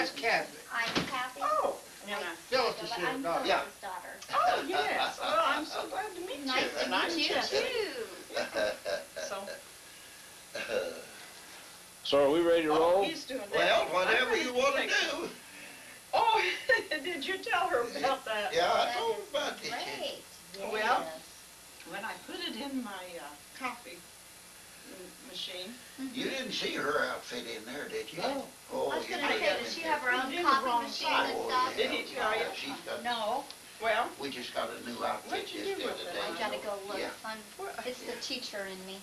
That's Kathy. I'm Kathy. Oh, Phyllis is his I'm daughter. Phyllis's daughter. oh, yes. Well, I'm so glad to meet you. Nice to meet you too. So, So are we ready to roll? he's doing that. Well, whatever you want to do. Oh, did you tell her about that? Yeah, I That told is about it. great. Well, Yes. When I put it in my coffee machine. You didn't see her outfit in there, did you? No. Oh, I was you gonna did. say, does she have her own You did the coffee wrong machine side. and Oh, stuff? Did he tell you? She's got, No. Well, we just got a new outfit What'd you just do the with other it? day. I gotta go look. Yeah. It's the teacher in me.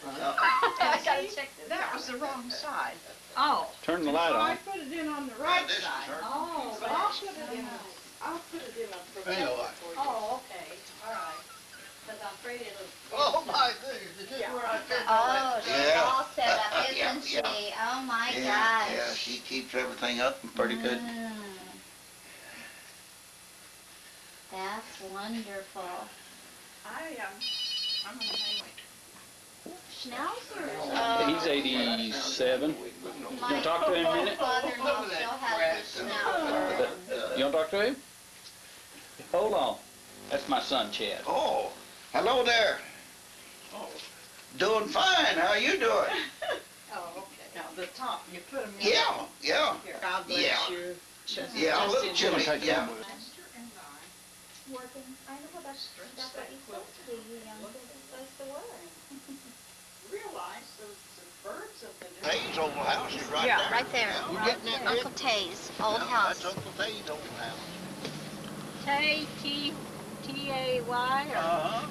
Uh, I gotta see, check this that out. was the wrong side. Oh. Turn the light So I on. put it in on the right this is side. her. Oh, but I'll put it in. I'll put it in a professional for you. Oh, okay, all right. Because I'm afraid it'll. Oh, my goodness, is this Yeah. where I fit Oh, she's Yeah. all set up, Yeah, isn't she? yeah. Oh, my Yeah, gosh. yeah, she keeps everything up pretty good. That's wonderful. I'm gonna hang Schnauzers. He's 87. My You wanna talk to him a minute? father-in-law still has the schnauzer. You wanna talk to him? Hold on. That's my son, Chad. Oh, hello there. Oh. Doing fine. How you doing? Oh, okay. Now, the top, you put them in. Yeah, yeah. Here, God bless Yeah. you. Just, Yeah, a little enjoy chilly, it. yeah. Lester and I Working. I know that's what you're supposed to do, you young kids are supposed to work. realized the birds of the new. Tay's old house is right Yeah, there. Right there. Yeah, You getting that, Uncle Tay's old yeah, house. That's Uncle Tay's old house. Tay, T-A-Y, or Uh-huh.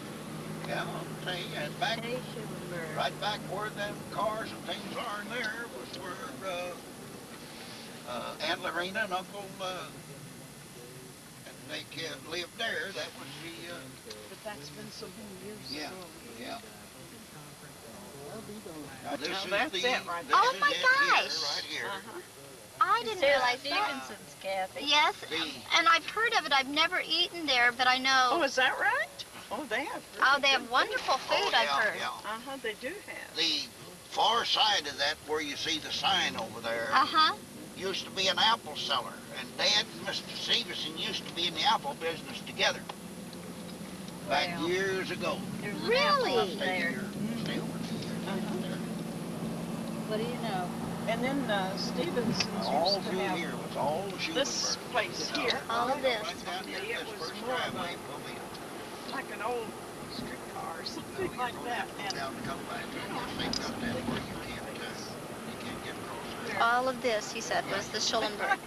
Yeah, Uncle Tay, and back, Tay Schulenberg? right back where them cars and things are in there was where, Aunt Lorena and Uncle, and they lived there. That was the, But that's been so many years yeah, ago. yeah. Now, this Now, is that's the, it right this there. is Oh, my it gosh. Here, right here. Uh-huh. I didn't realize that. Stevenson's, Kathy. Yes, The- and I've heard of it. I've never eaten there, but I Oh, know. is that right? Oh, they have. Oh, they have wonderful food, Oh, I've yeah, heard. yeah. Uh-huh, they do have. The far side of that, where you see the sign over there, Uh-huh. used to be an apple seller, and Dad and Mr. Stevenson used to be in the apple business together. Back Wow. years ago. There's an Really? apple up Stay there. here, stay over there. What do you know? And then Stevenson's All used to through have here was all the this Schulenberg. place here. All of this. Right down here, It this was first more of a- driveway, pull in. Like an old streetcar or something like that. And Down and come back, and yes, they got that where you can't get across there. All of this, he said, was the Schulenberg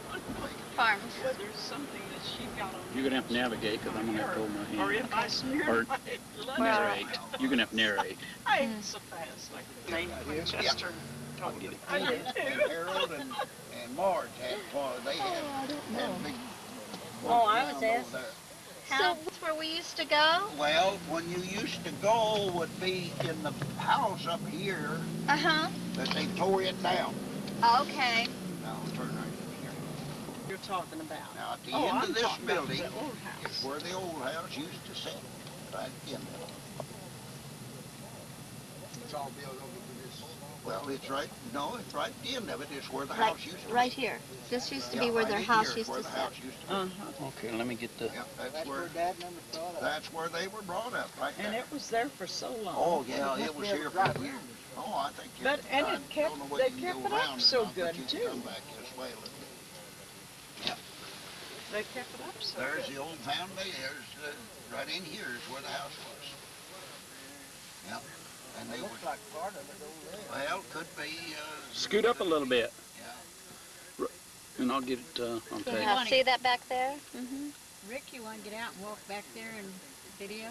farm. well, there's something that she got on You're gonna have to navigate, because I'm gonna have to hold my or hand. if I smeared Or my lunch. Narrate. You're gonna have to narrate. I ain't so fast like they Chester told you. I And did too. Harold and Marge had, they had big. Oh, I was farm over asked. there. So that's where we used to go? Well, when you used to go would be in the house up here Uh-huh. that they tore it down. Okay. Now, turn right here. You're talking about. Now, at the Oh, end I'm of this talking about building the old is house. where the old house used to sit, right in there. It's all built over to this. Well, it's right, no, it's right at the end of it is where the Right, house used to be. right here. This used to be Yeah, where right their in house here is used where to the sit. house used to be. Uh-huh. Okay, let me get the... Yeah, That's that's where where, Dad and them was brought up. that's where they were brought up, right And there. it was there for so long. Oh, yeah, it was Yeah, here right for here. years. Oh, I think. But- it- and I it kept- don't know what they you can kept go it up around so now, but good, you can too. come back this way a little bit. They kept it up so There's good. the old family, there's, right in here is where the house was. Yep, and they were, Looks like part of it over there. well, could be, Scoot up a little bit, yeah. and I'll get it on tape. Yeah, see that back there? Mm-hmm. Rick, you want to get out and walk back there and video?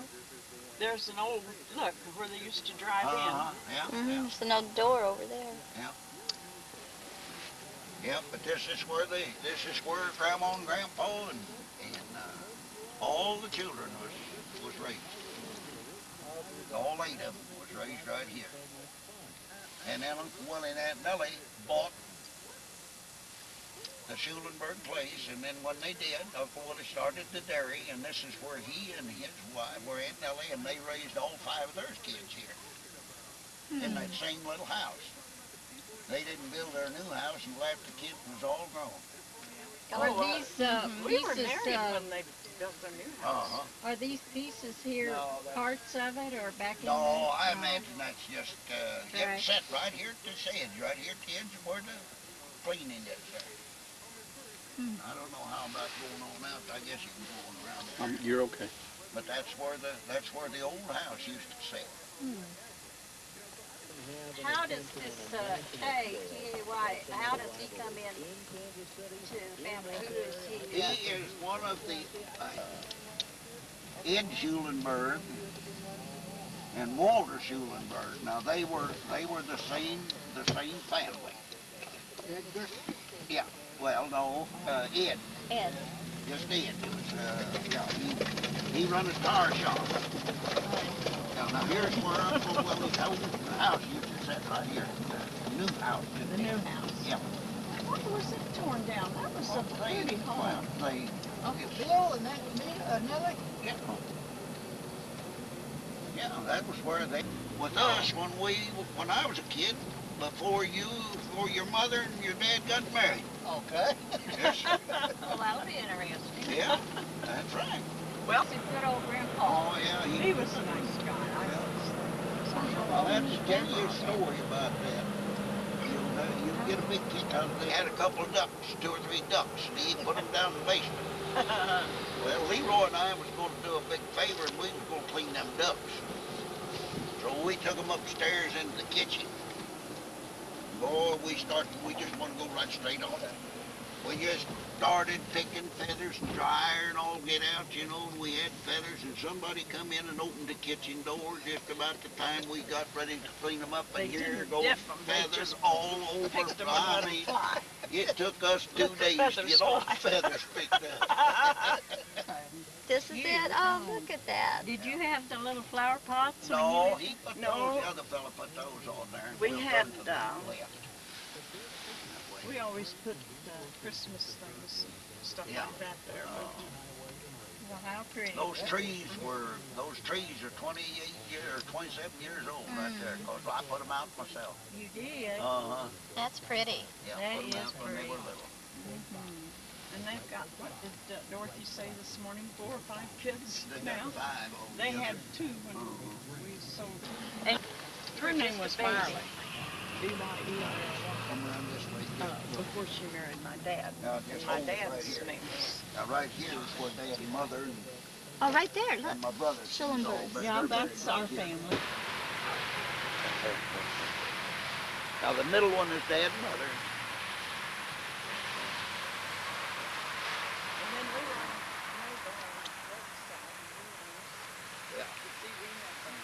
There's an old, look, where they used to drive Uh-huh, yeah, Mm-hmm. yeah, There's an old door over there. yeah, but this is where Grandma and Grandpa and all the children was raised. All 8 of them was raised right here. And then Uncle Willie and Aunt Nellie bought the Schulenberg place, and then when they did, Uncle Willie started the dairy, and this is where he and his wife were Aunt Nellie, and they raised all 5 of their kids here in that same little house. They didn't build their new house until after the kids was all grown. Are Oh, these we were pieces, married when they built their new house. Uh-huh. are these pieces here No, that's- parts of it or back in No, there? I imagine that's just, Right. it's set right here at this edge, right here at the edge of where the cleaning is there. I don't know how about going on out, I guess you can go on around there. You're okay. But that's where the old house used to sit. How does this Kay, T-A-Y, how does he come in to family? Who is he? He is one of the, Ed Schulenberg and Walter Schulenberg. Now they were the same family. Edgar? Yeah. Well, no, Ed. Ed. Just Ed. It was, yeah, he run a tire shop. Now here's where Uncle Willie's house used to sit right here. The new house. The new house. Yeah. Why was it torn down? That was a pretty home. Well, they, Uncle Bill and that Nellie? yeah, that was where they, with us, when I was a kid, before your mother and your dad got married. Okay. Yes, sir. Well, that'll be interesting. Yeah, that's right. Well, He's a good old grandpa. Oh, yeah, he was a nice guy. I'll have to tell you a story about that. You'll get a big kick out of it. They had a couple of ducks, 2 or 3 ducks, and he put them down in the basement. Well, Leroy and I was going to do a big favor, and we was going to clean them ducks. So we took them upstairs into the kitchen. Boy, we just want to go right straight on it. We just started picking feathers and dryer and all get out, you know, and we had feathers, and somebody come in and opened the kitchen door just about the time we got ready to clean them up, and They here didn't goes dip 'em, they feathers just all over. picked 'em and let 'em fly. It took us 2 Let the days to feathers get all the fly. feathers picked up. This is it? Oh, look at that. Did you have the little flower pots? when No, you he put No. those, the other fella put those on there. and We we'll had, put them left. We always put Christmas things and stuff Yeah. like that there. Well, how pretty. Those trees are 28 years, or 27 years old right there, 'cause I put them out myself. You did. Uh-huh. That's pretty. Yeah, That put 'em is out when they were pretty. little. And they've got, what did Dorothy say this morning, 4 or 5 kids They now? got 5 over They the had other. 2 when we sold them. Her name was Farley. Come around this way. Before she married my dad. Now, just And my hold it right dad's here. name was, Now, right here is where Dad and Mother Oh, right there, look. and my brothers. Schulenberg. yeah, that's our family. Now, the middle one is Dad and Mother. And then we were on the other side. Yeah. See, we had them.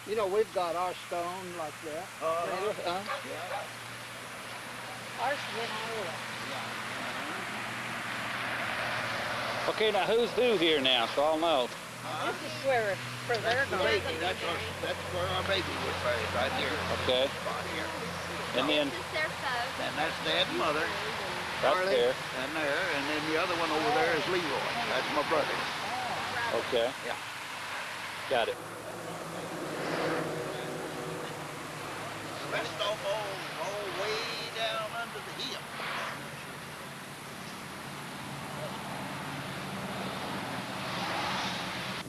You know, we've got our stone like that. Yeah. Ours went older. Okay, now who's who here now, so I'll know. This is where they're The going. baby, that's where our baby was buried, right here. Okay. Spot here. And then This is their folk. And that's Dad and Mother. right Charlie, there. And there, and then the other one over there is Leroy. That's my brother. Okay. Yeah. Got it. The rest of them all way down under the hill.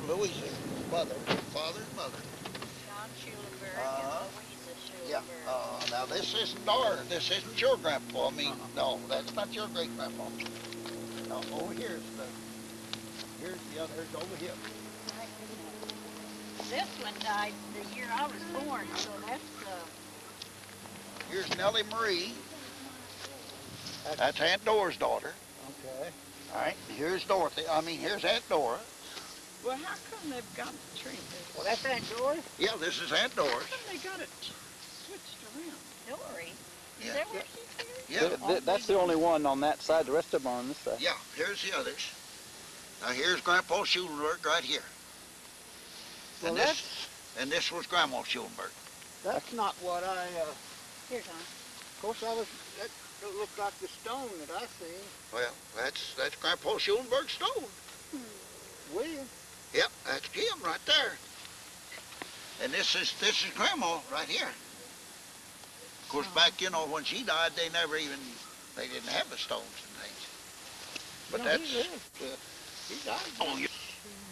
Louisa's mother, father's mother. John Schulenberg Uh-huh. and Louisa Yeah. Schulenberg. Now this isn't ours. This isn't your grandpa. I mean, no, that's not your great grandpa. No, over here's the other. Here's over here. This one died the year I was born, so that's, Here's Nellie Marie. That's Aunt Dora's daughter. Okay. All right. Here's Dorothy. Here's Aunt Dora. Well, how come they've got the tree? Well, that's Aunt Dory? Yeah, this is Aunt Dora's. How come they got it switched around? Dory. Yeah. Is that where she's from? Yeah. That's the only one on that side. The rest of them are on this side. Yeah. Here's the others. Now here's Grandpa Schulenberg right here. Well, this was Grandma Schulenberg. that's not what I, Here, Tom. of course that looked like the stone that I seen. Well, that's Grandpa Schulenberg's stone. William. Yep, that's Jim right there. And this is Grandma right here. Of course, back, you know, when she died, they didn't have the stones and things. But No, that's, he lived. He died. oh, yeah.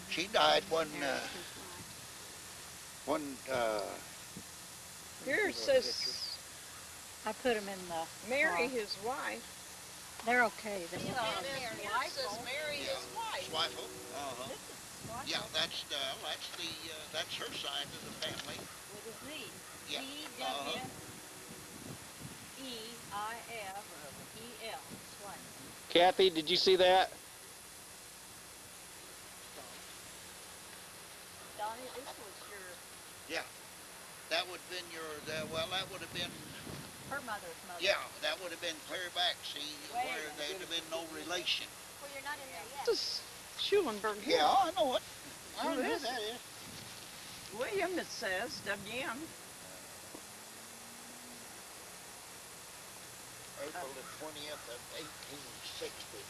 She died when, Here it says I put them in the. Mary, his wife. They're okay. They're Here it says Mary, his wife. Swifel. Yeah, that's her side of the family. With a Z. Yeah. E-W-E-I-F-E-L. Swipe. Kathy, did you see that? Donnie, this was your, That would have been that would have been, her mother's mother. yeah, that would have been clear back, see, Wait a where minute. there'd have been no relation. Well, you're not in there yet. This is Schulenberg here. Yeah, I know it. I Oh, know this- that is. William, it says, W.M. April the 20th of 1860.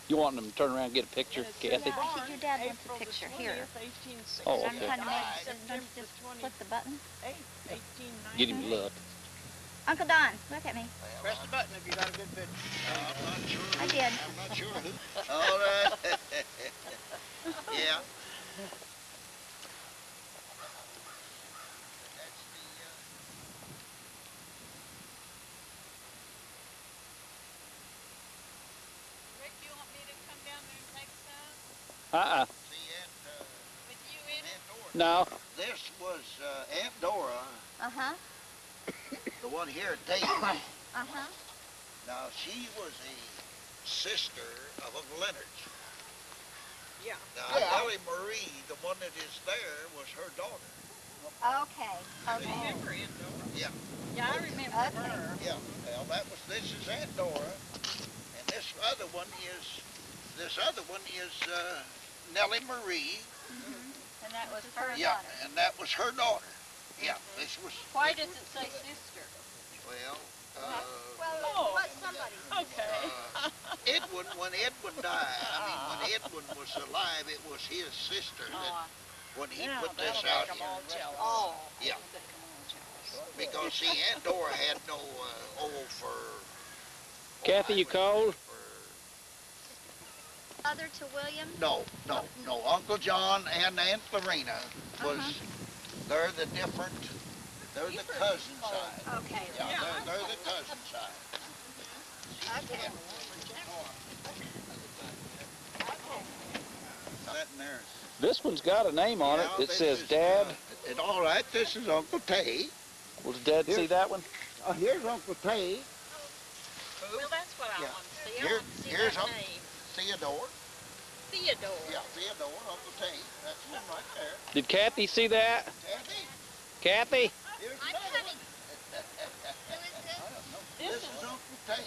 You want them to turn around and get a picture, And it says Kathy? I think your dad wants a April the picture 20th, here. 1860. Oh, I'm okay. trying to make, September don't you just the 20th. click the button? 1890. Get him to look. Uncle Don, look at me. Press the button if you got a good picture. I'm not sure. I did. I'm not sure who. All right. Yeah. That's the, Rick, you want me to come down there and take some? see Aunt, With you in it? Aunt Dora. No. This was Aunt Dora, Uh-huh. the one here at Dayton. Uh-huh. Now, she was a sister of Uncle Leonard's. Yeah. Now, Nellie Marie, the one that is there, was her daughter. Okay. Okay. Remember it, don't you? Yeah, Yeah, I remember Okay. her. yeah. Well, this is Aunt Dora, and this other one is Nellie Marie. And that was her Yeah, daughter. and that was her daughter. Yeah, this was. Why does it say sister? Well, Well, what's somebody's? Okay. Edwin, when Edwin died, when Edwin was alive, it was his sister that, when he Yeah, put this that'll out make 'em here. all jealous. Oh. Yeah. Make 'em all jealous. Because see, Aunt Dora had no for. Kathy, you cold? Mother to William? No. Uncle John and Aunt Lorena was. They're the cousin side. Okay. Yeah, they're the cousin side. Okay. That in there. This one's got a name on it. Yeah, It this says is, Dad. all right, this is Uncle Tay. Will Dad see that one? Here's Uncle Tay. Well, that's what I Yeah. want to see. I Here- want to see here's that Uncle- name. Theodore. Theodore. Yeah, Theodore, Uncle Tay. That's one right there. Did Kathy see that? Kathy, Kathy? here's I'm another coming. one. Who is this? This is Uncle Tay.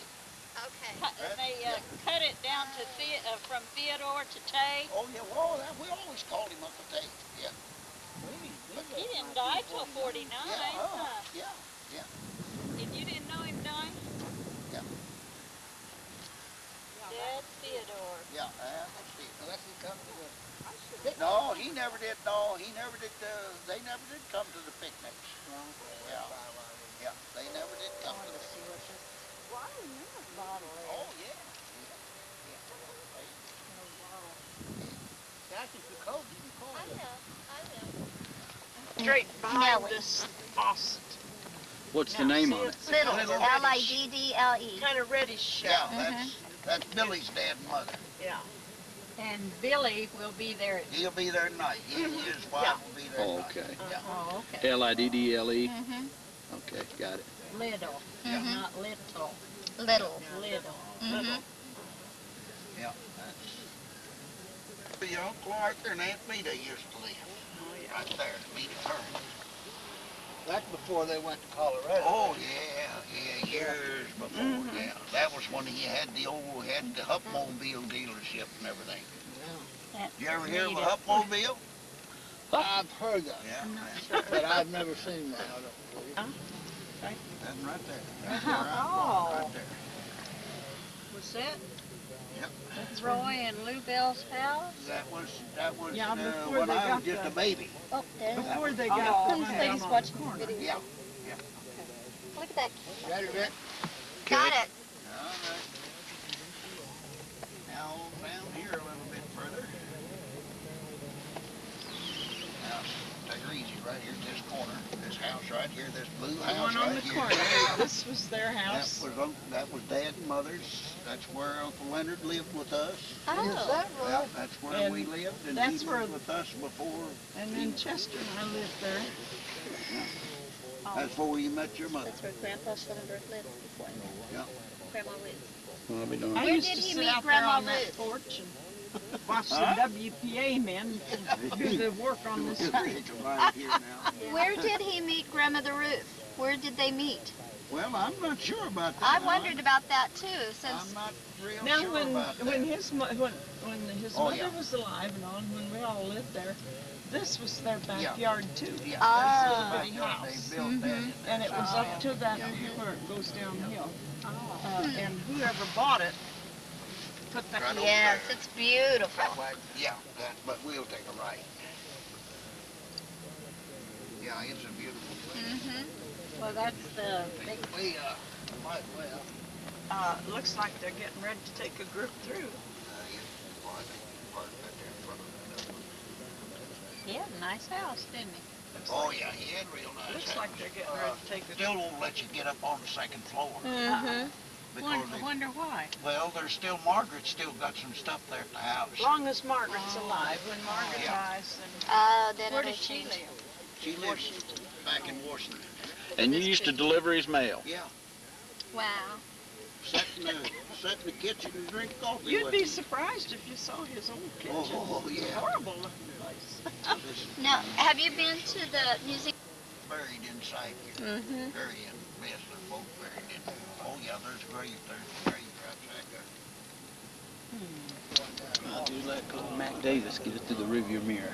Okay. And they cut it down to from Theodore to Tay. Oh, yeah, well, we always called him Uncle Tay. Yeah. He didn't die till 49. Huh? Yeah. And you didn't know him die? Yeah. Dad Theodore. Yeah, let's see. Unless he come to the... No, he never did. No, he never did. They never did come to the picnics. Yeah, they never did come to the picnics. Well, I remember the bottle there. Oh, yeah. Kathy, if you cold, you can call it. Straight behind Nellie. this faucet. What's the Now, name see, on it? it's Little. kind of L-I-D-D-L-E. Kind of reddish Yeah, shell. that's Billy's dead mother. Yeah. And Billy will be there. He'll be there tonight. He and his wife will be there Oh, tonight. okay. Yeah. Oh, okay. Liddle. Mm-hmm. Okay, got it. Little, not little. Little. Little. Mm-hmm. Yeah. That's... Your Uncle Arthur and Aunt Meta used to live. Right there, Meta Turner. That's before they went to Colorado. Oh, yeah, years before, yeah. That was when he had the Hupmobile dealership and everything. That's You ever hear of a Meta. Hupmobile? I've heard that, Yeah, but I've never seen that. that's right there. Right Uh-huh. there, Oh. right there. Was that Yep. Roy and Lou Bell's house? That was Yeah, before when they I got was just the- a baby. Oh, there. Before they Oh. got the This one lady's down on watching the corner. video. Yeah. Look at that. Got it, Rick? Got it. All right. Now down here a little bit further. Now take her easy right here at this corner. This house right here, this blue The house one on right the here. corner. This was their house. That was Dad and Mother's. That's where Uncle Leonard lived with us. Oh. Is that Yeah, right? that's where And we lived, and that's he where- lived with us before. And then Chester and I lived there. That's before you met your mother. That's where Grandpa Schellenberg lived before. Yeah. Grandma lived. I'll be darned. I Where used did to he sit meet out there Grandma on that Ruth? porch and watch the Huh? WPA men do the work on the street. Right here now. Where did he meet Grandmother Ruth? Where did they meet? Well, I'm not sure about that. I wondered about that too, I'm since not real Now, sure when about that. when his Oh, mother yeah. was alive and on, when we all lived there, this was their backyard too. Yeah, Oh. that's the Pretty backyard. house. They built that in And it there. was up to that Yeah. where it goes downhill. And whoever bought it put that. Right over yes, there. it's beautiful. That way, yeah, but we'll take a right. Yeah, it's a beautiful place. Mm-hmm. Well, that's the big. We, might well, Looks like they're getting ready to take a group through. well, I think we parked right there in front of that. He had a nice house, didn't he? Oh, yeah, he had real nice Looks house. like they're getting ready to take a Still won't let you get up on the second floor. Mm-hmm. Because they, wonder why. well, there's still, Margaret's still got some stuff there at the house. As long as Margaret's alive, when Margaret Yeah. dies, then Then where it'll did she change. live? She lives back in Washington. And you used to deliver his mail. Yeah, Wow. sat in the kitchen and drink coffee You'd with be him. surprised if you saw his old kitchen. Oh, yeah. Horrible looking place. Now, have you been to the museum? Buried inside here. Mm-hmm. Very in, yes, they're both buried in. Oh, yeah, there's a grave, right there. I'll do like little Mac Davis, get it through the rearview mirror.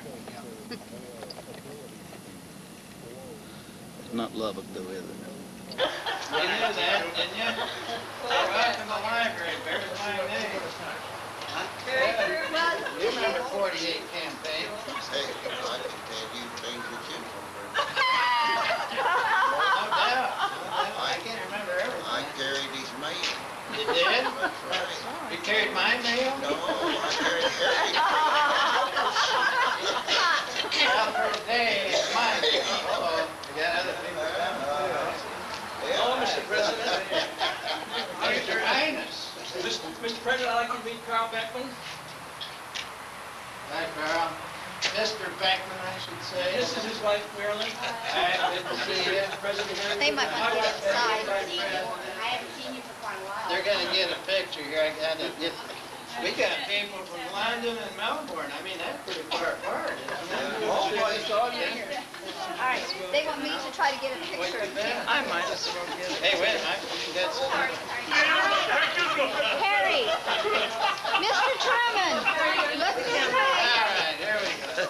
It's not Lubbock though, is it? You knew that, didn't you? Right in the library, bears my name. You remember 48 campaign? Hey, I can tell you changed the tune. No doubt. I can't remember everything. I carried his mail. You did? That's right. You carried my mail? No, I carried Harry. Well, for today, it's mine. Uh-oh. We got other people coming too. Hello, Mr. President. Your Highness. Mr. President, I'd like you to meet Carl Beckman. Hi, Carl. Mr. Beckman, I should say. This is his wife, Marilyn. Hi, good to see you. Mr. President. They might want to get inside. They're gonna get a picture here. I gotta get. We got people from London and Melbourne. I mean, that's pretty far apart, isn't it? Oh, boy, it's all you. All right. They want me to try to get a What picture you of him. bet? I might as well get it. Hey, wait, I think that's. Harry, Mr. Truman, look at his All right, here we go.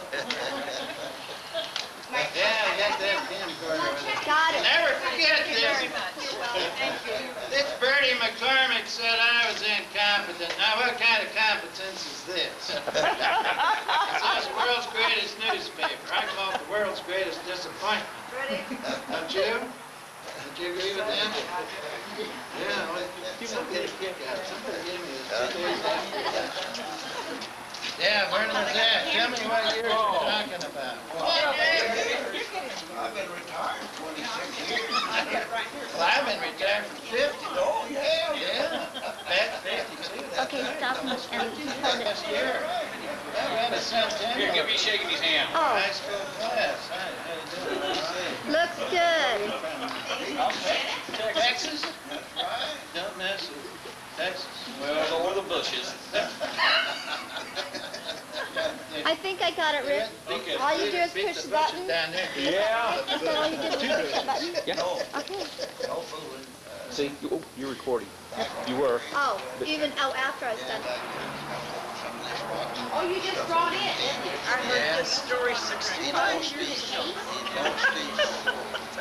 Yeah, I got that camcorder with it. Got it. Never forget Thank you this. very much. Thank you. This Bertie McCormick said I was incompetent. Now, what kind of competence is this? It says world's greatest newspaper. I call it the world's greatest disappointment. Don't you? Don't you agree with that? Yeah, well, people get a kick out. Somebody give me this. Yeah, where was that? Tell me what years you're talking about. I've been retired 26 years. Well, I've been retired for 50. Oh, yeah. Yeah, that's 52. That's Okay, right. stop and hold it. Last year. That went to September. Here, give me shaking his hand. Oh, High school class. How you doing? looks good. Texas? Don't mess with Texas. Well, over the bushes. I think I got it, Rick. Okay. All you do is Beat push the bushes button. down there. Yeah. Is that all you did was push the button? Yeah. Okay. No fooling. See, you're recording. You were. Oh, even, after I was done. Some of this box. you just brought it, didn't you? I heard this story He 65 lost years his, ago.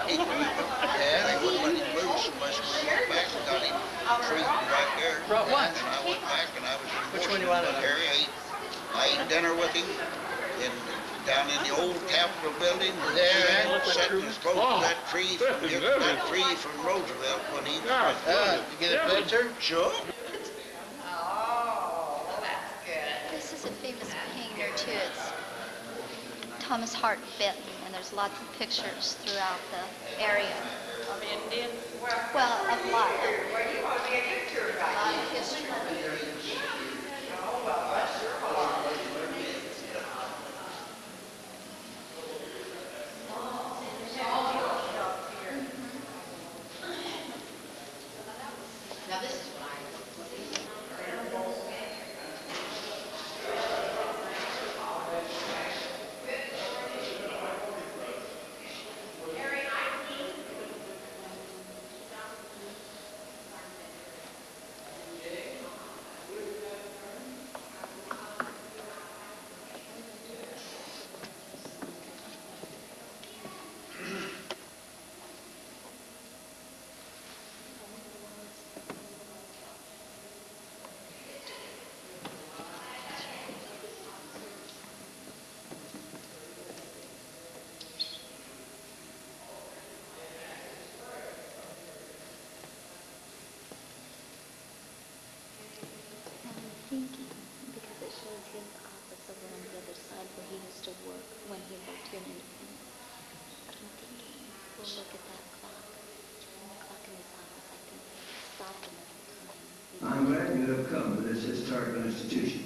he yeah, they wouldn't let him loose unless we went back and got him treated right there. Brought what? And I went back and I was in Which one you Washington wanted? area. I ate dinner with him down in the old Capitol building. There, look what Sitting true- as close Oh, to that tree from Roosevelt when he was you get a picture? Sure. This is a famous painter too. It's Thomas Hart Benton, and there's lots of pictures throughout the area. Of Indian. Well, a lot of history. Now this is what I'm thinking, because it shows his office over on the other side where he used to work when he worked here in Independence. But I'm thinking, we'll look at that clock. And the clock in his office, I think they stopped him every time. I'm glad you have come to this historical institution.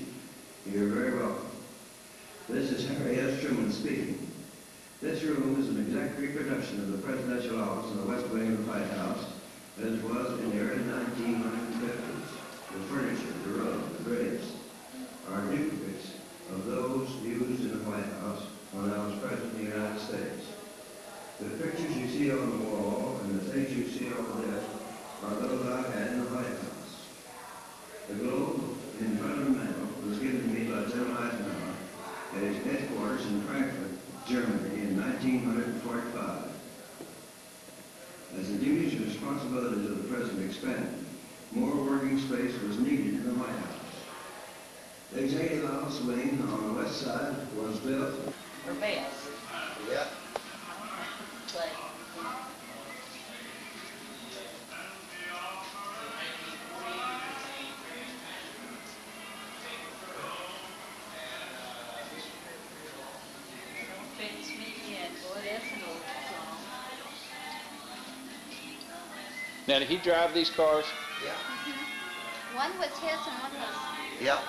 You're very welcome. This is Harry S. Truman speaking. This room is an exact reproduction of the presidential office in the West Wing of the White House, as was in the early 1950s. The furniture, the rug, the drapes are duplicates of those used in the White House when I was president of the United States. The pictures you see on the wall and the things you see on the desk are those I had in the White House. The globe in front of the mantel was given to me by General Eisenhower at his headquarters in Frankfurt, Germany in 1945. As the duties and responsibilities of the president expanded, more working space was needed in the White House. The executive office wing on the west side was built For Bess. Yeah. But Fits me yet. Boy, that's an old song. Now, did he drive these cars? Yeah. One was his and one was... Yeah.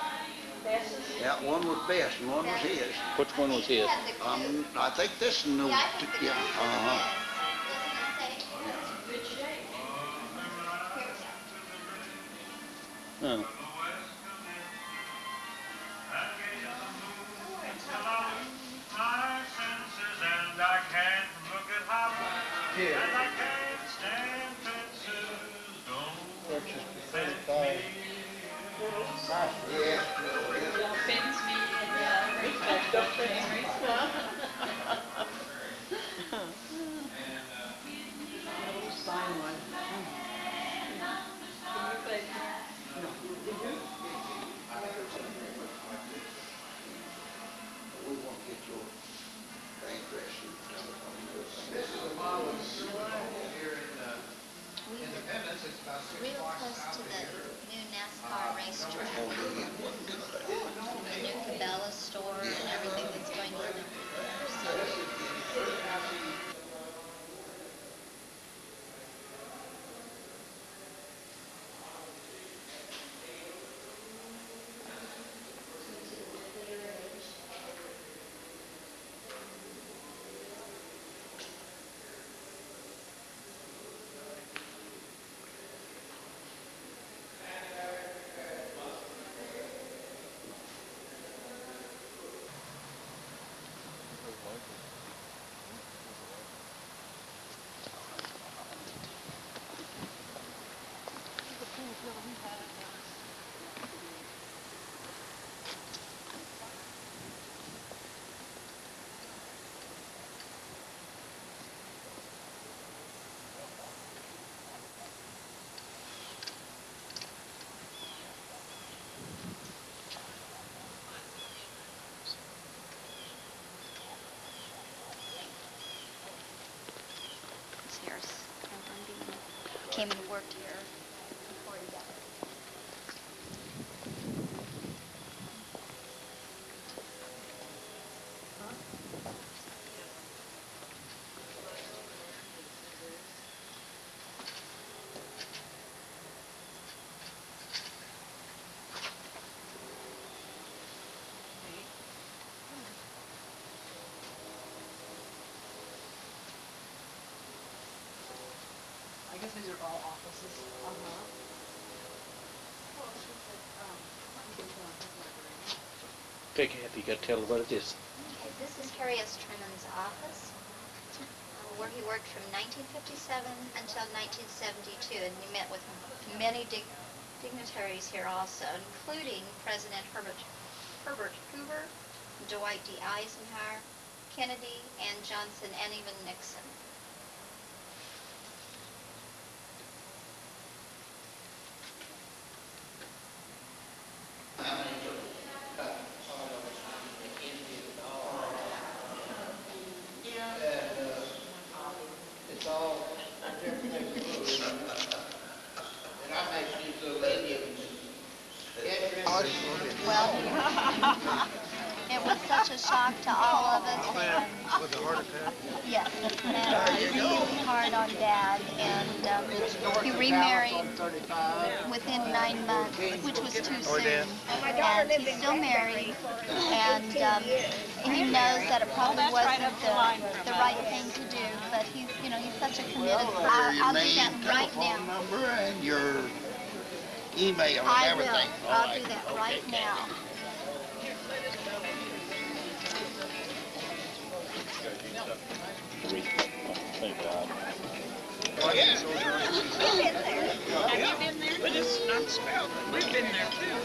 Bess's. Yeah, one was Bess and one was his. Which one was his? Had the clue. I think this one Yeah, I think the yeah, clue uh-huh. Doesn't it say? Good shape. Here's- Huh. Don't fence me and, respect the Henry. I'll sign one. Can you, baby? came and worked here before he died. I guess these are all offices. Okay, Kathy, you gotta tell her what it is. Okay, this is Harry S. Truman's office, where he worked from 1957 until 1972, and we met with many dignitaries here also, including President Herbert Hoover, Dwight D. Eisenhower, Kennedy, and Johnson, and even Nixon. It's all different things. And I make these little Indians. Well, it was such a shock to all of us. And, With a heart attack? yes, and it was really hard on Dad. And he remarried within 9 months, which was too soon. And he's still married. And he knows that it probably wasn't the right thing to do. But he's, you know, he's such a committed. I'll do that right now. Phone number and your email and I everything. will. I'll do that right now. Thank God. Have you been there? But it's not spelled. We've been there too.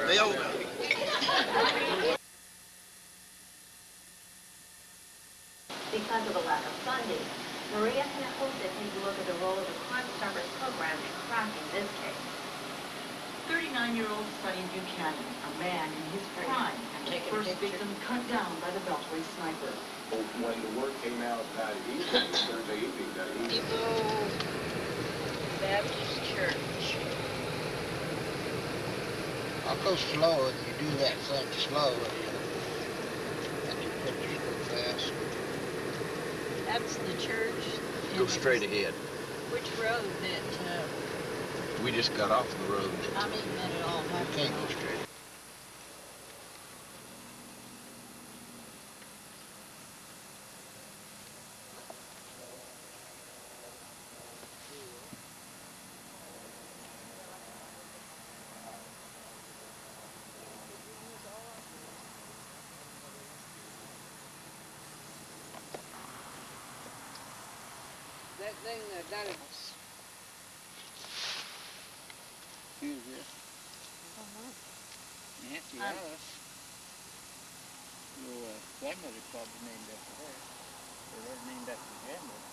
Bill. Because of a lack of funding, Maria Hinojosa came to look at the role of the Crime Stoppers program in cracking this case. 39-year-old Sonny Buchanan, a man in his prime, first victim cut down by the Beltway sniper. When the word came out that evening, Thursday evening, that he Baptist Church. I'll go slow and you do that thing slow and you put your foot fast. That's the church. go straight ahead. Which road that, We just got off the road. I mean, that it all You happened can't on? go straight. That thing that is. Who's this? Nancy Alice. Your grandmother probably named after her. Or they're named after your grandmother.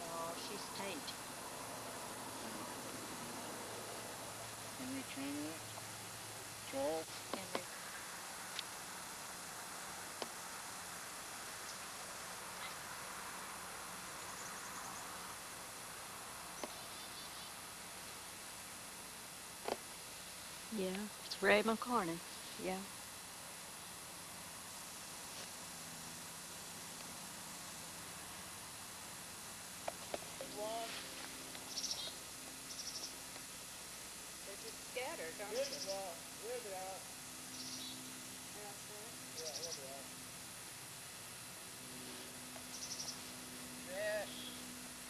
Oh, she's Tate. Henry Trainer. Charles. Henry. Yeah, it's Ray McCarney. Yeah. They're just scattered, aren't they?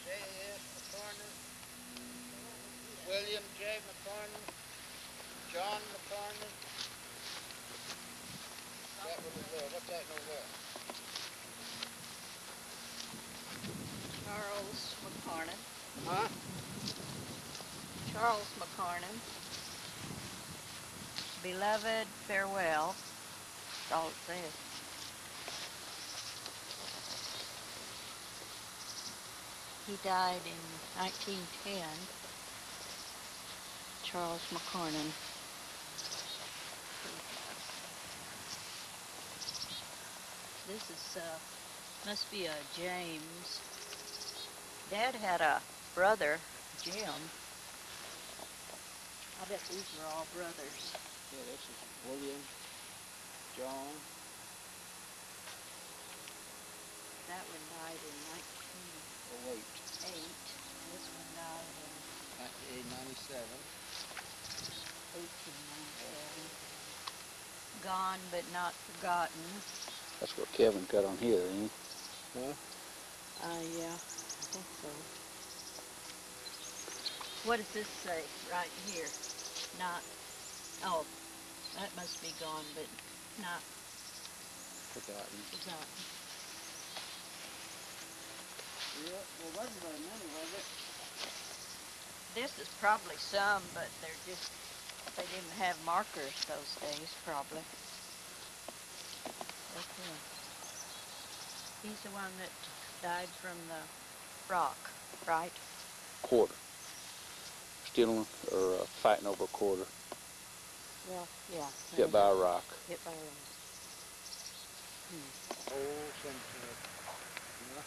J.S. McCartney, William J. McCartney, John McCartney. That one is there. What's that over there? Charles McCarnan. Huh? Charles McCarnan. Beloved farewell. That's all it says. He died in 1910. Charles McCornan. This is, must be a James. Dad had a brother, Jim. I bet these were all brothers. Yeah, this is William, John. That one died in 1908. This one died in 1997. 1897. Gone but not forgotten. That's what Kevin cut on here, ain't he? Huh? Yeah, I think so. What does this say right here? Not, oh, that must be gone, but not Forgotten. forgotten. Yeah, well, wasn't very many, was it? This is probably some, but they're just, they didn't have markers those days, probably. Okay. He's the one that died from the rock, right? Quarter. Stealing or fighting over a quarter. Well, yeah. Hit by a rock. Hit by a rock. Old cemetery. Yeah.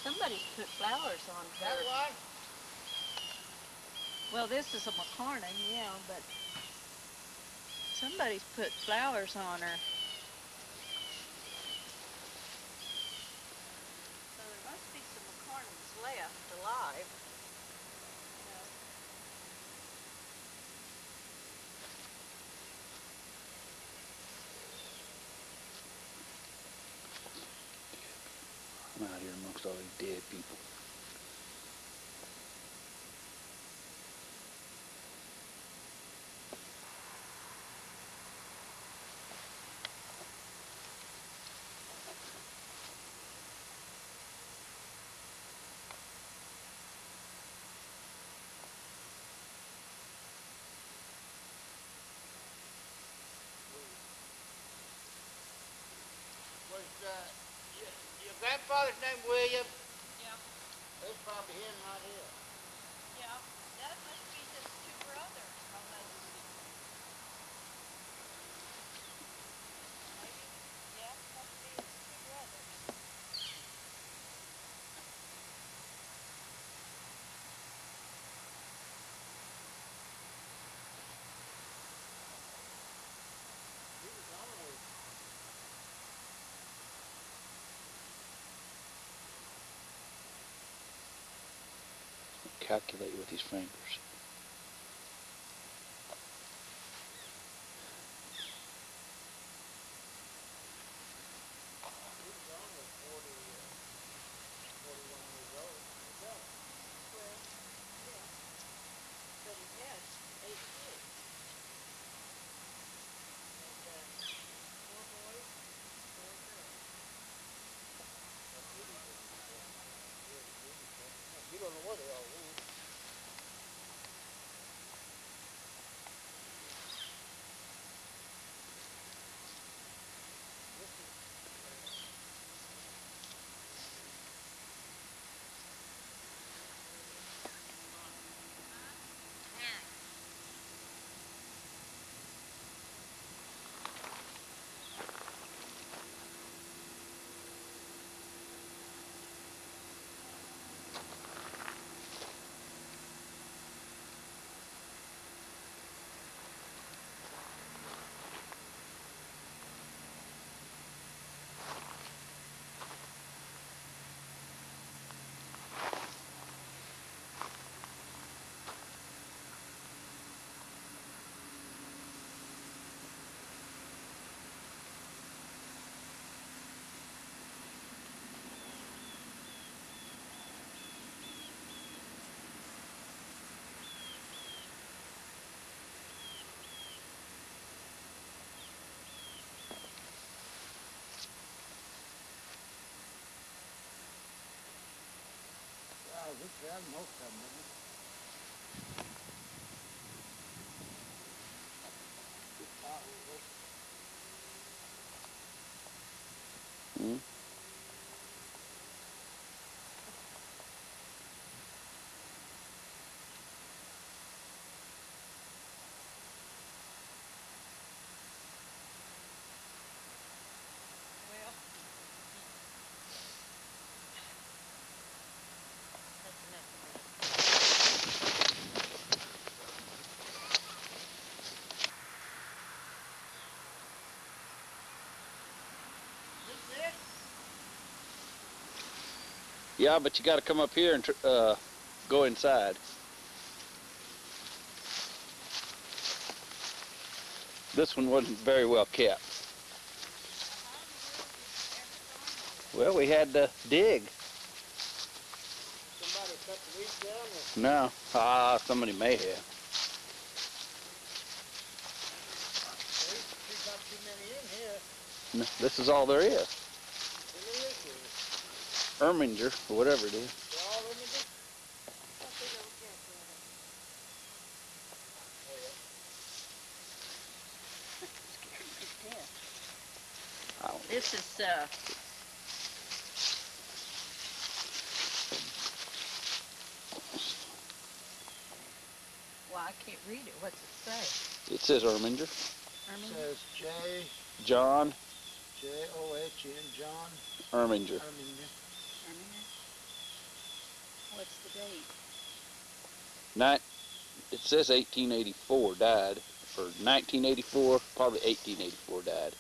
Somebody's put flowers on her. That one? Well, this is a McCornan, yeah, but somebody's put flowers on her. So there must be some McCornans left alive. I'm out here amongst all these dead people. Was your grandfather's name William? Yeah. That's probably him right here. Yeah, that must be his two brothers, almost. Maybe, yeah, must be his two brothers. He was always Calculate with his fingers. But he had 8 kids. And 4 boys, 4 girls. You don't know where they all went. Well, most of them, isn't it? Hmm? Well, that's enough of that. This it? Yeah, but you got to come up here and go inside. This one wasn't very well kept. Well, we had to dig. Somebody cut the weeds down or? No. Somebody may have. There's not too many in here. No, this is all there is. There is here. Erminger, or whatever it is. They're all in the ditch. This is, well, I can't read it. What's it say? It says Erminger. It says J, John J-O-H-N, John Erminger. Erminger. What's the date? It says 1884 died, or 1984, probably 1884 died.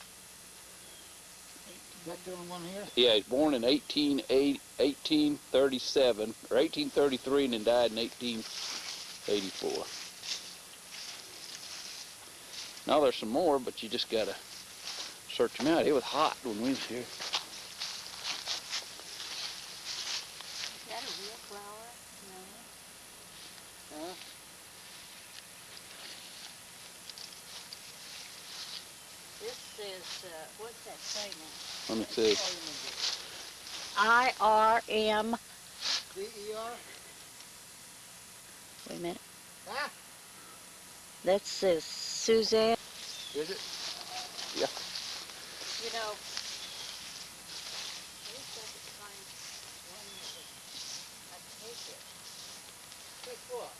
Is that the only one here? Yeah, he was born in 1837, or 1833, and then died in 1884. Now there's some more, but you just gotta search them out. It was hot when we was here. Is that a real flower? No. Huh? This is, what's that say now? Let me see. I-R-M. D-E-R? Wait a minute. Huh? That says Suzanne. Is it? Yeah. You know, I wish I could find one that would, I'd take it. Take what?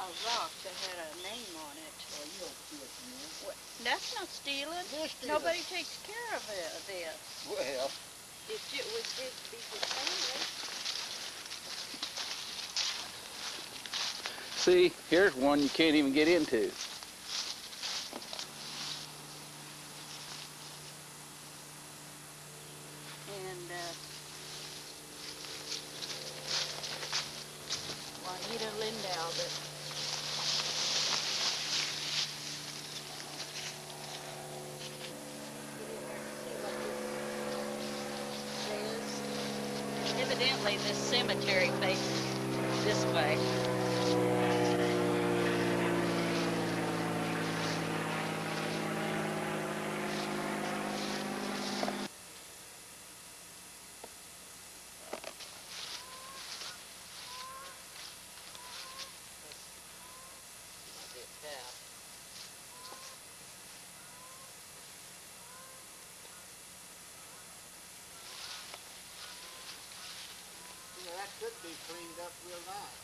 A rock that had a name on it. Oh, you don't see it from there. What? That's not stealing. It is stealing. Nobody takes care of this. Well, It would be for family. See, here's one you can't even get into. And, Juanita Lindau, but Evidently, this cemetery faces this way. that could be cleaned up real nice.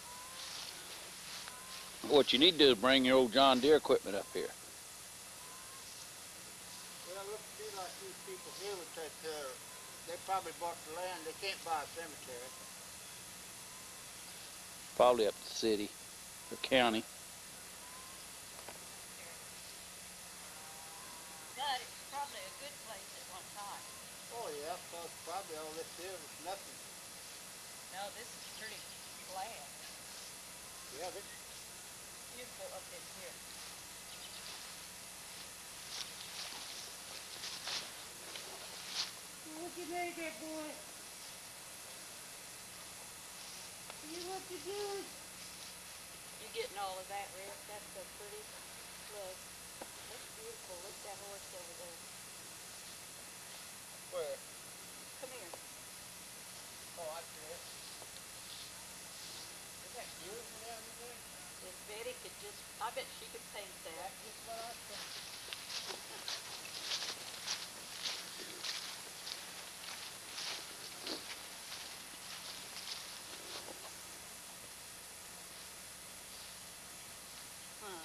What you need to do is bring your old John Deere equipment up here. Well, it looks to me like these people here would take care of it. They probably bought the land. They can't buy a cemetery. Probably up to the city or county. But it's probably a good place at one time. Oh, yeah, because probably all this here was nothing. No, this is pretty flat. Yeah, this Beautiful up in here. what you made there, boy? You what you doing? You getting all of that, Rick? That's so pretty. Look, that's beautiful. Look at that horse over there. where? Come here. Oh, I see it. If Betty could just, I bet she could paint that. Huh.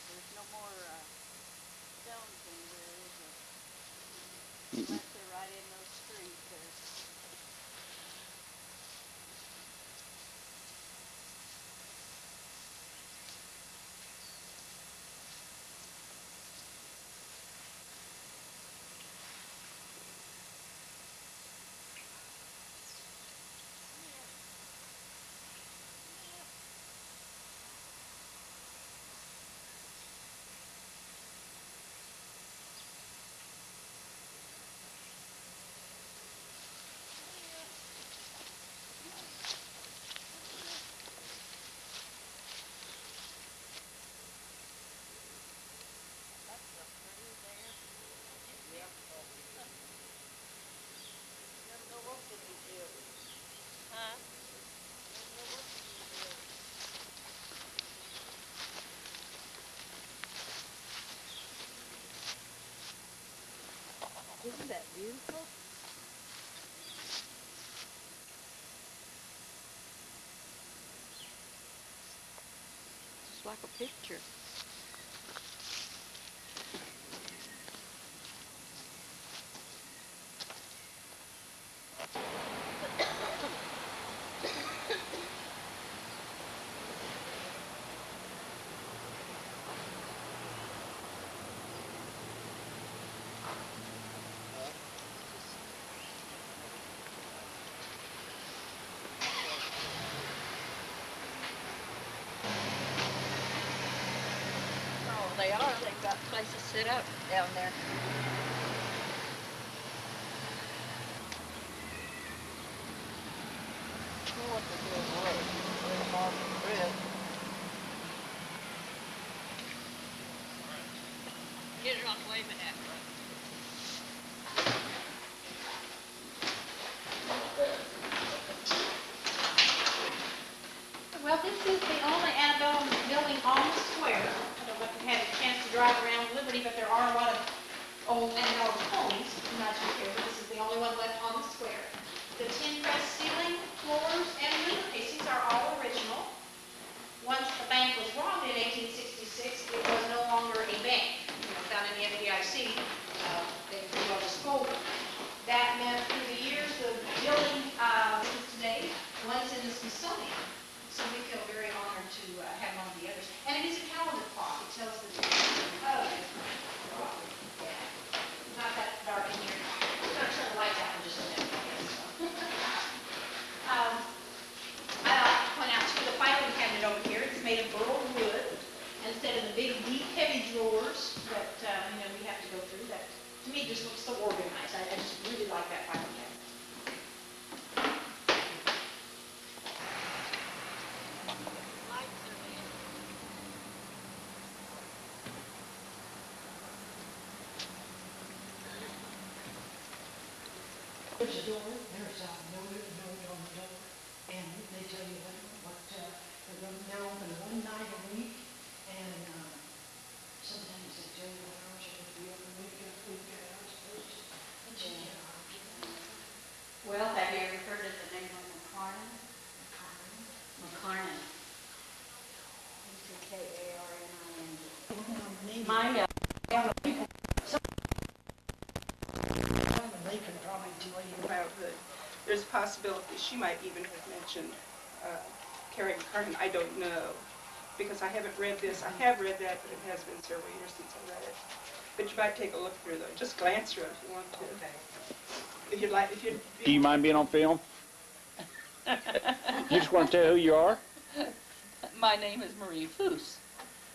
There's no more stones anywhere, is there? Unless they're right in those trees there. Isn't that beautiful? Just like a picture. They are. They've got places set up down there. What the good road? Little Marvin Bridge. Get it on the way, but after. Well, this is the only antebellum building on the square. I don't know if you had a chance to drive around Liberty, but there are a lot of old antebellum homes, not just here, but this is the only one left on the square. The tin press ceiling, floors, and window casings are all original. Once the bank was robbed in 1866, it was no longer a bank. Found in the FDIC, they pretty well disposed of it. That meant through the years, the building today was in the Smithsonian. So we feel very honored to have one of the others. And it is a calendar clock. It tells the not that dark in here. We're going to turn the lights out in just a minute. I'd like to point out too the filing cabinet over here. It's made of burl wood instead of the big, deep, heavy drawers that we have to go through. That to me just looks so organized. I just really like that filing cabinet. There's a door, there's a note on the door, and they tell you what they're open one night a week, and sometimes they tell you what hours you have to be open, we've got hours posted. Well, have you ever heard of the name of McCarnan? McCarnan. McCarnan. My They can probably tell you. Childhood. There's a possibility she might even have mentioned Carrie McCartan. I don't know, because I haven't read this. I have read that, but it has been several years since I read it. But you might take a look through though. Just glance through it if you want to. Okay. If you'd like, Do you mind being on film? You just want to tell who you are? My name is Marie Foos.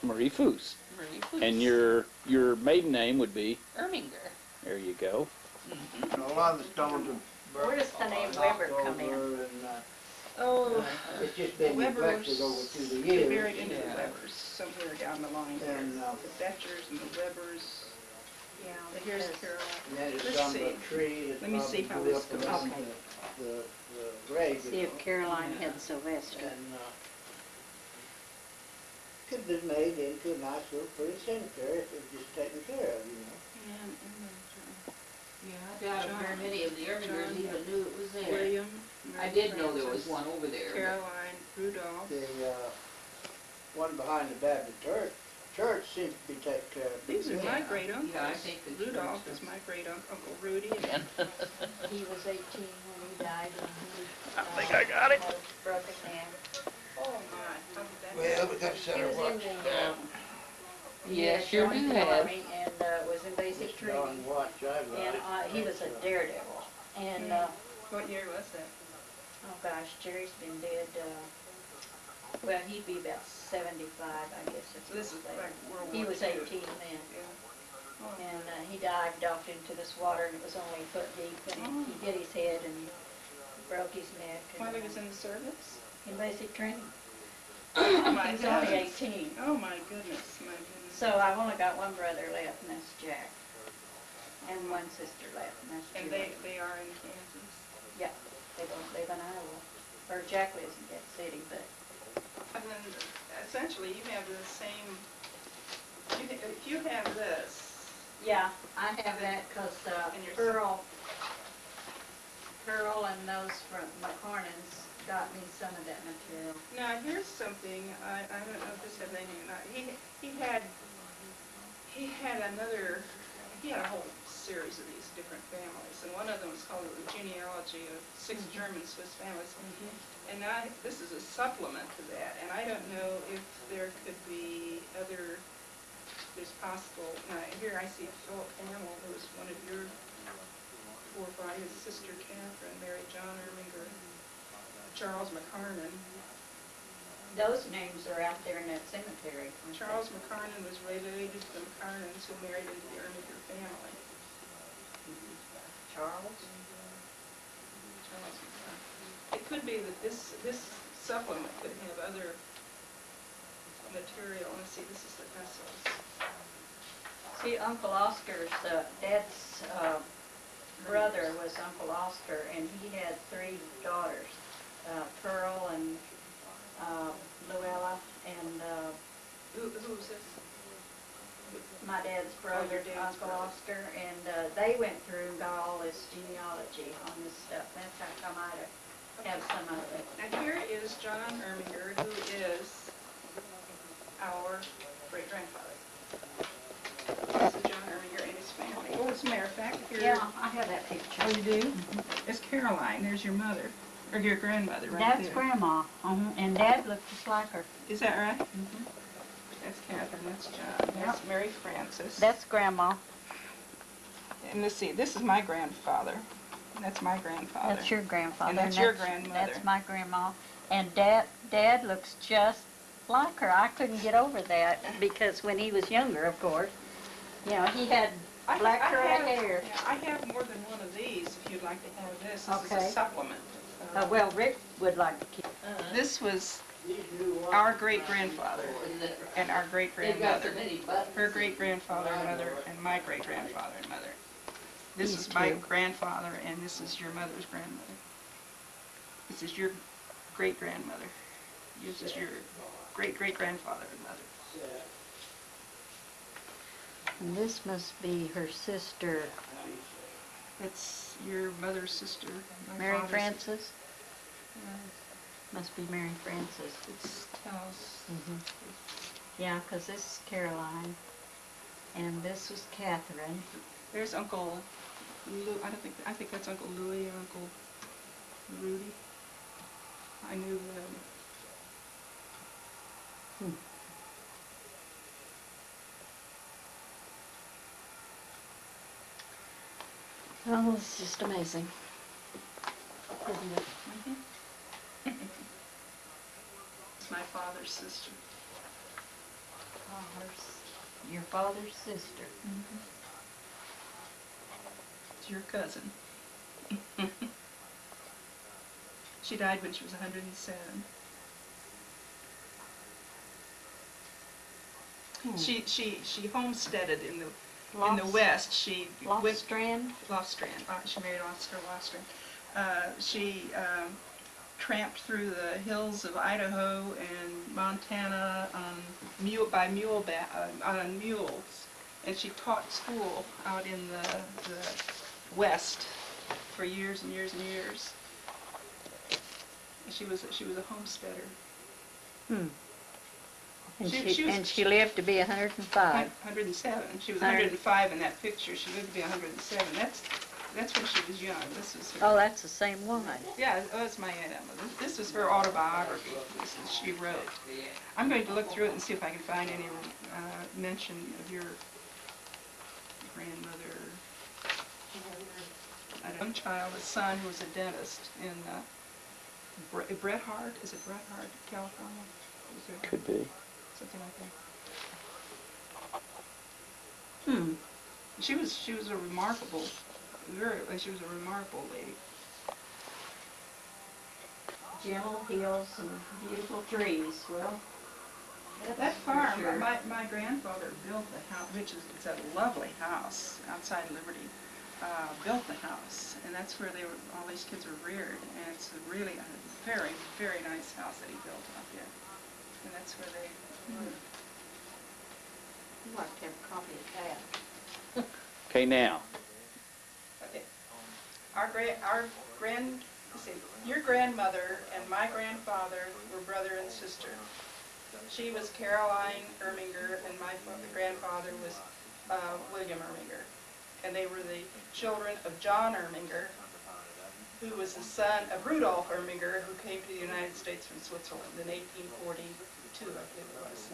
Marie Foos. Marie Foos. And your maiden name would be? Erminger. There you go. A lot of the stones have Where does the name Weber come in? It's just been neglected over through the years. Buried into the Webbers somewhere down the line. And the Betchers and the Webbers. Yeah. But here's because- Caroline. And then it's Let's some see. tree that Let me see probably how grew this up goes. around Okay. the grave. See if Caroline had Sylvester. And, could have been made into a nice little pretty cemetery if it was just taken care of, you know. Yeah, I doubt if very many of the Irvingers John, even knew it was there. William. I Mary did know there was Frances, one over there. but- Caroline, Rudolph. The, one behind the Baptist church seems to be taken care of. These are my Yeah. great uncles. Yeah, I think the Rudolph church is my great Uncle Rudy. And He was 18 when he died, and he I think I got it. had a broken hand. oh my, how did that Well, we got to set He our was watch. in the, Yes, sure joined do the have. Army and was in basic Mr. training. Don Watts, I've got And it. he was a daredevil. And, What year was that? oh gosh, Jerry's been dead, well, he'd be about 75, I guess. if So this is later. like World He War was II. 18 then. Yeah. Oh. And he dived off into this water and it was only a foot deep and he hit his head and broke his neck. While he And, was in the service? in basic training. Oh my He was only goodness. 18. Oh my goodness, my goodness. So I've only got one brother left and that's Jack. And one sister left and that's And Julie. they are in Kansas. Yeah, they don't live in Iowa. Or Jack lives in that city, but And then essentially you have the same, if you have this, yeah, I have that because And your Pearl and those from McCornan's got me some of that material. now here's something, I don't know if this has anything or not. He had another, he had a whole series of these different families, and one of them was called the genealogy of 6 German Swiss families. And this is a supplement to that, and I don't know if there could be other, there's possible, here I see Philip Hamill, who was one of your forefathers, his sister Catherine, Mary John Erminger, Charles McCarnan. Those names are out there in that cemetery. Charles McCarnan was related to the McCarnans who married into the Erminger family. Charles? Charles McCarnan. It could be that this supplement could have other material. Let's see, this is the vessels. See, Uncle Oscar's dad's brother was Uncle Oscar, and he had 3 daughters, Pearl and Luella and Who's this? my dad's brother, your dad's Uncle brother. Oscar, and they went through and got all this genealogy on this stuff. That's how come I have some of it. Now here is John Erminger, who is our great-grandfather. This is John Erminger and his family. Well, as a matter of fact, here. Yeah, I have that picture. Oh, you do? It's Caroline. There's your mother, or your grandmother right That's there. Grandma, and Dad looked just like her. Is that right? That's Catherine, that's John, that's Mary Frances. That's Grandma. And let's see, this is my grandfather. That's my grandfather. That's your grandfather. And that's your grandmother. That's my grandma. And Dad looks just like her. I couldn't get over that because when he was younger, of course, you know, he had black curly hair. Yeah, I have more than one of these if you'd like to have this. This is Okay. a supplement. Well, Rick would like to keep. This was our great-grandfather and our great-grandmother. Her great-grandfather and mother and my great-grandfather and mother. This These is my two. grandfather and this is your mother's grandmother. This is your great-grandmother. This is your great-great-grandfather and mother. And this must be her sister, It's your mother's sister. my Mary father's Frances. sister. Must be Mary Frances. It's tells. Yeah, because this is Caroline, and this was Catherine. There's Uncle Lou. I think that's Uncle Louie or Uncle Rudy. I knew them. Oh, it's just amazing, isn't it? It's my father's sister. Your father's sister. It's your cousin. She died when she was 107. She homesteaded in the in the West. She went Lofstrand? Lofstrand. She married Oscar Lofstrand. She tramped through the hills of Idaho and Montana on mules, and she taught school out in the West for years and years and years. And she was a homesteader. Hmm. And She she lived to be 105. 107. She was 105 in that picture. She lived to be 107. That's when she was young. This is her. Oh, that's the same one. Yeah, that's my Aunt Emma. This is her autobiography. This is she wrote. I'm going to look through it and see if I can find any mention of your grandmother. A young child, a son who was a dentist in Bret Harte. Is it Bret Harte, California? Could be. Something like that. Hmm. She was a remarkable, she was a remarkable lady. Gentle hills and beautiful trees. Well, that farm, my grandfather built the house, which is it's a lovely house outside Liberty. Built the house, and that's where all these kids were reared, and it's really a very, very nice house that he built out there, and that's where they live. I'd like to have a copy of that. Okay, now. Okay. Let's see, your grandmother and my grandfather were brother and sister. She was Caroline Erminger, and my grandfather was William Erminger. And they were the children of John Erminger, who was the son of Rudolf Erminger, who came to the United States from Switzerland in 1842, I believe it was.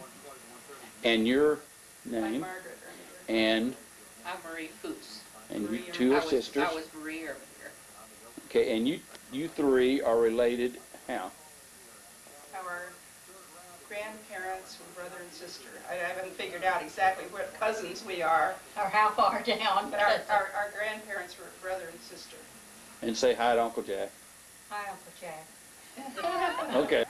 And your I'm name? Margaret Erminger. And? I'm Marie Foos. And you two are sisters? I was Marie Erminger. Okay, and you three are related how? Our grandparents were brother and sister. I haven't figured out exactly what cousins we are. Or how far down. But our grandparents were brother and sister. And say hi to Uncle Jack. Hi, Uncle Jack. Okay.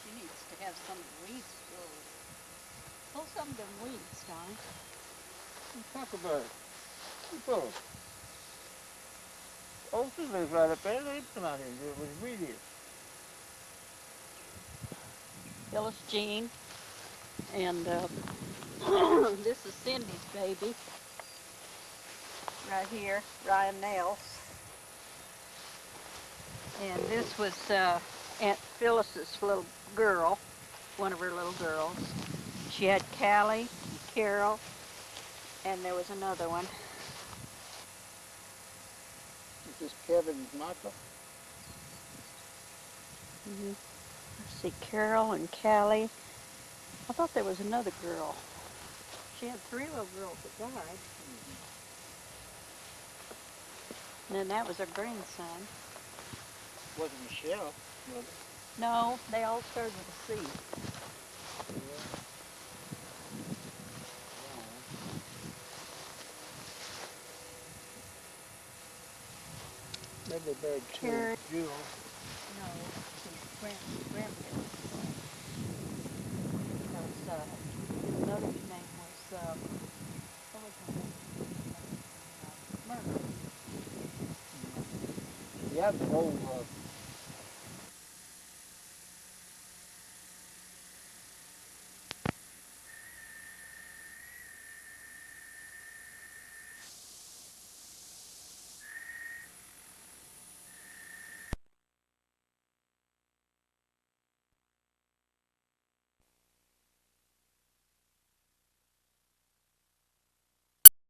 She needs to have some weeds pulled. Pull some of them weeds, Don. Talk about it. Pull them. Ocean lives right up there. They come out here and do it with weed here. Phyllis Jean. And this is Cindy's baby. Right here, Ryan Nels. And this was Aunt Phyllis's little girl, one of her little girls. She had Callie, and Carol, and there was another one. Is this Kevin and Michael? Let's see, Carol and Callie. I thought there was another girl. She had 3 little girls that died. And then that was her grandson. Wasn't Michelle, was it? No, they all started with a C. Maybe they buried Carrie. Jewel. No, his grandparents. his mother's name was, what was her name? Murphy. You have the whole